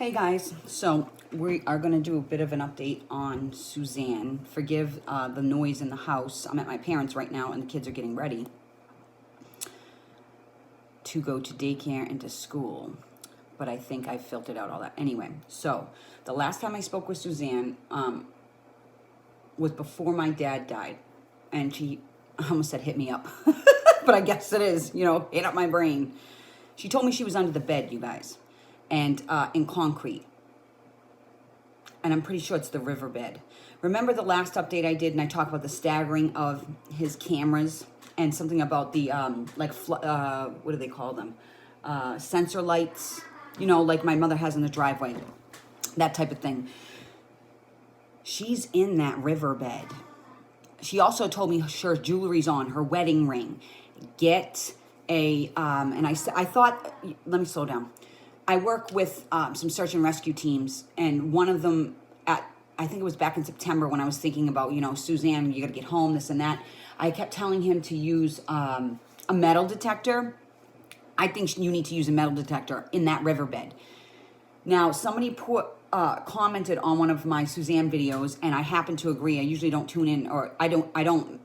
Hey guys, so we are going to do a bit of an update on Suzanne. Forgive the noise in the house. I'm at my parents' right now and the kids are getting ready to go to daycare and to school. But I think I filtered out all that. Anyway, so the last time I spoke with Suzanne was before my dad died. And she, I almost said hit me up. But I guess it is, hit up my brain. She told me she was under the bed, you guys. And in concrete. And I'm pretty sure it's the riverbed. Remember the last update I did and I talked about the staggering of his cameras and something about the, what do they call them? Sensor lights, like my mother has in the driveway. That type of thing. She's in that riverbed. She also told me her jewelry's on, her wedding ring. Get a, and I thought, let me slow down. I work with some search and rescue teams, and one of them I think it was back in September when I was thinking about, Suzanne, you got to get home, this and that. I kept telling him to use a metal detector. I think you need to use a metal detector in that riverbed. Now, somebody commented on one of my Suzanne videos, and I happen to agree. I usually don't tune in, or I don't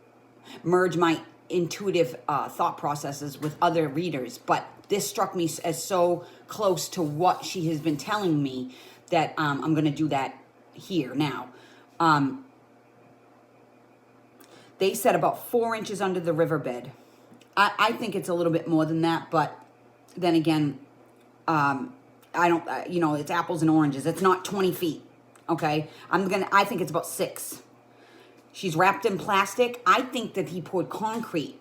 merge my intuitive thought processes with other readers, but this struck me as so close to what she has been telling me that I'm going to do that here now. They said about 4 inches under the riverbed. I think it's a little bit more than that, but then again, I don't, it's apples and oranges. It's not 20 feet, okay? I think it's about 6. She's wrapped in plastic. I think that he poured concrete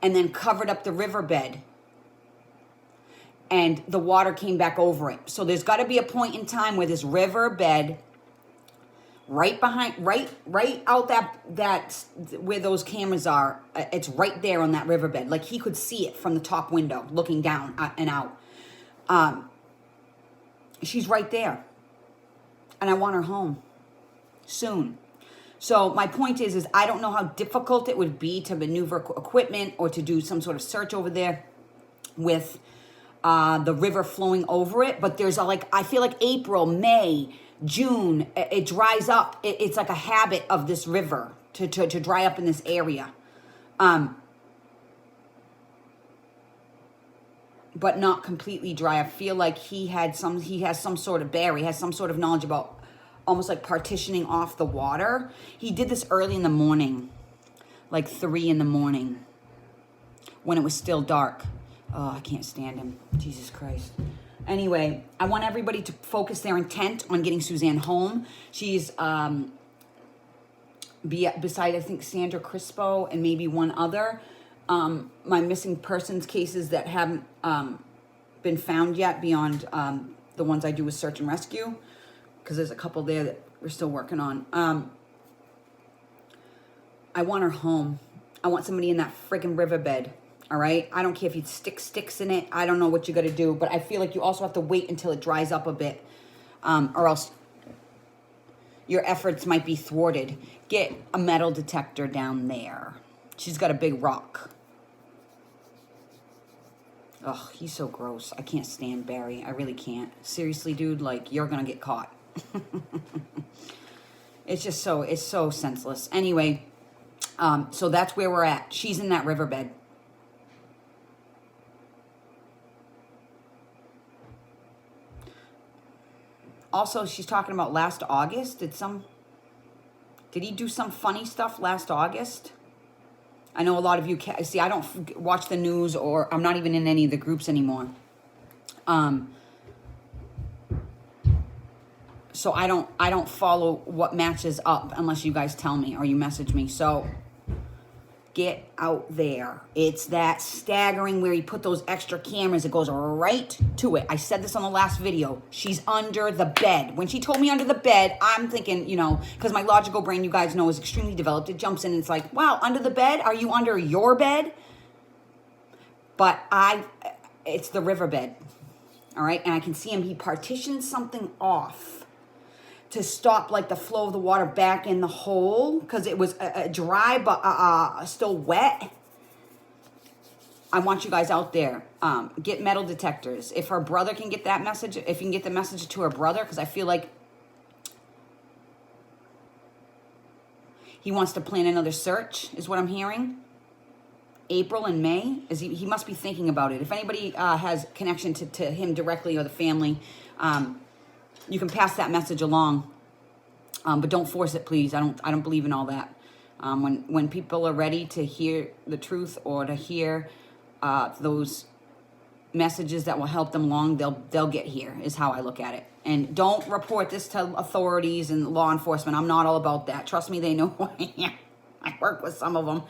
and then covered up the riverbed and the water came back over it. So there's got to be a point in time where this riverbed right out that where those cameras are, it's right there on that riverbed. Like he could see it from the top window looking down and out. She's right there. And I want her home soon. So my point is I don't know how difficult it would be to maneuver equipment or to do some sort of search over there with the river flowing over it. But there's I feel like April, May, June, it dries up. It's like a habit of this river to dry up in this area. But not completely dry. I feel like he has some sort of knowledge about almost like partitioning off the water. He did this early in the morning, like 3 in the morning, when it was still dark. Oh, I can't stand him. Jesus Christ. Anyway, I want everybody to focus their intent on getting Suzanne home. She's beside, I think, Sandra Crispo and maybe one other. My missing persons cases that haven't been found yet beyond the ones I do with search and rescue, because there's a couple there that we're still working on. I want her home. I want somebody in that friggin' riverbed, all right? I don't care if you stick sticks in it. I don't know what you got to do, but I feel like you also have to wait until it dries up a bit, or else your efforts might be thwarted. Get a metal detector down there. She's got a big rock. Ugh, he's so gross. I can't stand Barry. I really can't. Seriously, dude, you're going to get caught. It's so senseless. Anyway, so that's where we're at. She's in that riverbed. Also, she's talking about last August. Did he do some funny stuff last August? I know a lot of you see, I don't watch the news, or I'm not even in any of the groups anymore. So I don't follow what matches up unless you guys tell me or you message me. So get out there. It's that staggering where he put those extra cameras. It goes right to it. I said this on the last video. She's under the bed. When she told me under the bed, I'm thinking, because my logical brain, you guys know, is extremely developed. It jumps in and it's like, wow, under the bed? Are you under your bed? But it's the riverbed. All right. And I can see him. He partitioned something off to stop the flow of the water back in the hole, because it was dry but still wet. I want you guys out there, get metal detectors. If her brother can get that message, if you can get the message to her brother, because I feel like he wants to plan another search, is what I'm hearing. April and May, he must be thinking about it. If anybody has connection to him directly or the family, you can pass that message along, but don't force it, please. I don't believe in all that. When people are ready to hear the truth or to hear those messages that will help them along, they'll get here, is how I look at it. And don't report this to authorities and law enforcement. I'm not all about that. Trust me, they know who I am. I work with some of them.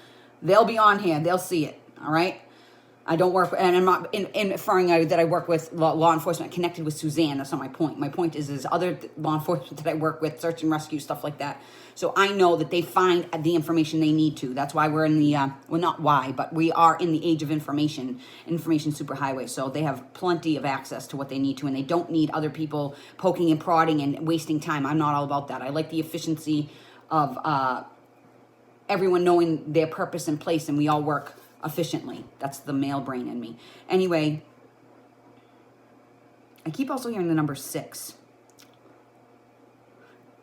They'll be on here. They'll see it. All right? I don't work, and I'm not inferring that I work with law enforcement connected with Suzanne. That's not my point. My point is other law enforcement that I work with, search and rescue, stuff like that. So I know that they find the information they need to. That's why we're in the, well, not why, but we are in the age of information superhighway. So they have plenty of access to what they need to, and they don't need other people poking and prodding and wasting time. I'm not all about that. I like the efficiency of everyone knowing their purpose and place, and we all work efficiently. That's the male brain in me. Anyway, I keep also hearing the number 6.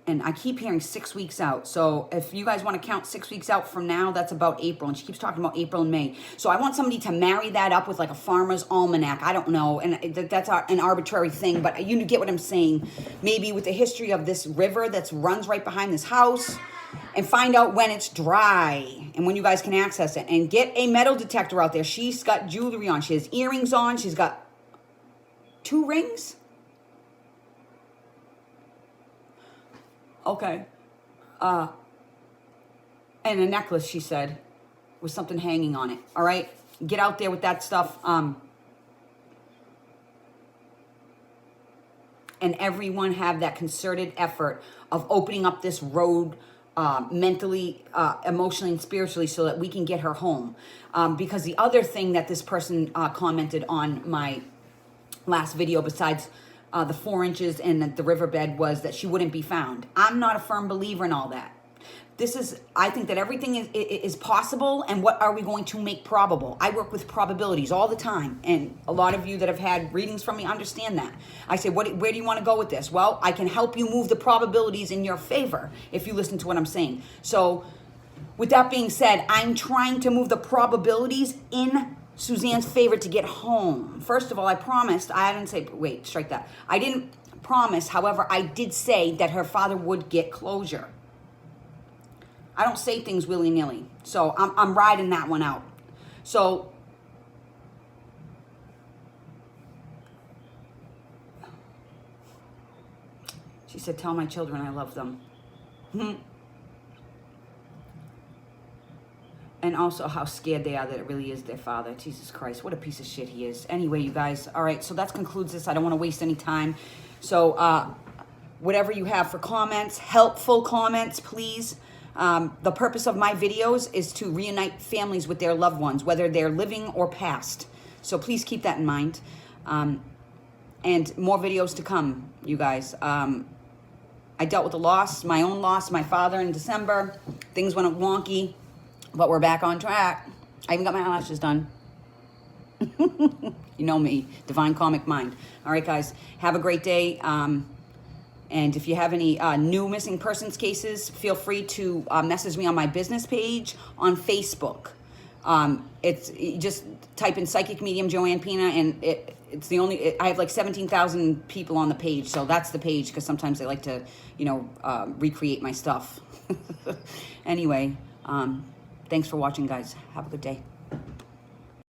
And I keep hearing 6 weeks out. So if you guys want to count 6 weeks out from now, that's about April. And she keeps talking about April and May. So I want somebody to marry that up with like a farmer's almanac. I don't know. And that's an arbitrary thing. But you get what I'm saying. Maybe with the history of this river that runs right behind this house. And find out when it's dry and when you guys can access it. And get a metal detector out there. She's got jewelry on. She has earrings on. She's got 2 rings. Okay. And a necklace, she said, with something hanging on it. All right? Get out there with that stuff. And everyone have that concerted effort of opening up this road mentally, emotionally, and spiritually so that we can get her home. Because the other thing that this person commented on my last video, besides the 4 inches in the riverbed, was that she wouldn't be found. I'm not a firm believer in all that. I think that everything is possible, and what are we going to make probable? I work with probabilities all the time, and a lot of you that have had readings from me understand that. I say, where do you want to go with this? Well, I can help you move the probabilities in your favor if you listen to what I'm saying. So with that being said, I'm trying to move the probabilities in Suzanne's favor to get home. First of all, I promised, I didn't say, wait, strike that. I didn't promise, however, I did say that her father would get closure. I don't say things willy-nilly. So I'm riding that one out. So she said, tell my children I love them. And also how scared they are that it really is their father. Jesus Christ, what a piece of shit he is. Anyway, you guys, all right, so that concludes this. I don't want to waste any time. So whatever you have for comments, helpful comments, please. The purpose of my videos is to reunite families with their loved ones, whether they're living or past. So please keep that in mind. And more videos to come, you guys. I dealt with a loss, my own loss, my father in December. Things went wonky, but we're back on track. I even got my eyelashes done. You know me, Divine Comic Mind. All right, guys, have a great day. And if you have any new missing persons cases, feel free to message me on my business page on Facebook. You just type in Psychic Medium Joann Pina, and it's the only, I have like 17,000 people on the page, so that's the page, because sometimes they like to, recreate my stuff. Anyway, thanks for watching, guys. Have a good day.